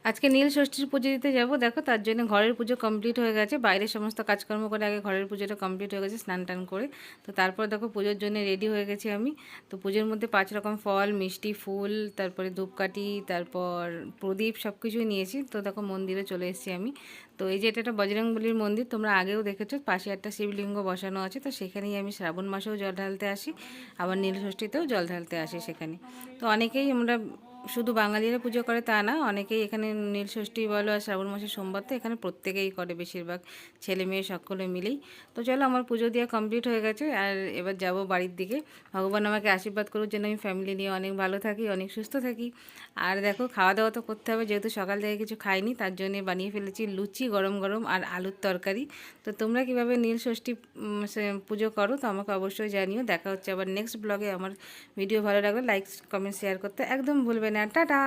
আজকে নীল ষষ্ঠীর পুজো দিতে যাব। দেখো তার জন্য ঘরের পুজো কমপ্লিট হয়ে গেছে, বাইরের সমস্ত কাজকর্ম করে আগে ঘরের পুজোটা কমপ্লিট হয়ে গেছে স্নান টান করে। তো তারপর দেখো পুজোর জন্য রেডি হয়ে গেছি আমি। তো পুজোর মধ্যে 5 রকম ফল, মিষ্টি, ফুল, তারপরে ধূপকাঠি, তারপর প্রদীপ সব কিছুই নিয়েছি। তো দেখো মন্দিরে চলে এসেছি আমি। তো এই যে এটা একটা বজরংবলীর মন্দির, তোমরা আগেও দেখেছো, পাশে একটা শিবলিঙ্গ বসানো আছে। তো সেখানেই আমি শ্রাবণ মাসেও জল ঢালতে আসি, আবার নীল ষষ্ঠীতেও জল ঢালতে আসি সেখানে। তো অনেকেই আমরা শুধু বাঙালিরা পুজো করে তা না, অনেকেই এখানে নীলষষ্ঠী বলো আর শ্রাবণ মাসের সোমবার তো এখানে প্রত্যেকেই করে, বেশিরভাগ ছেলে মেয়ে সকলে মিলেই। তো চলো আমার পুজো দেওয়া কমপ্লিট হয়ে গেছে, আর এবার যাব বাড়ির দিকে। ভগবান আমাকে আশীর্বাদ করুক যেন আমি ফ্যামিলি নিয়ে অনেক ভালো থাকি, অনেক সুস্থ থাকি। আর দেখো খাওয়া দাওয়া তো করতে হবে, যেহেতু সকাল থেকে কিছু খাইনি, তার জন্য বানিয়ে ফেলেছি লুচি গরম গরম আর আলুর তরকারি। তো তোমরা কীভাবে নীলষষ্ঠী পুজো করো তো আমাকে অবশ্যই জানিও। দেখা হচ্ছে আবার নেক্সট ব্লগে। আমার ভিডিও ভালো লাগলে লাইক কমেন্ট শেয়ার করতে একদম ভুলবে না। টাটা।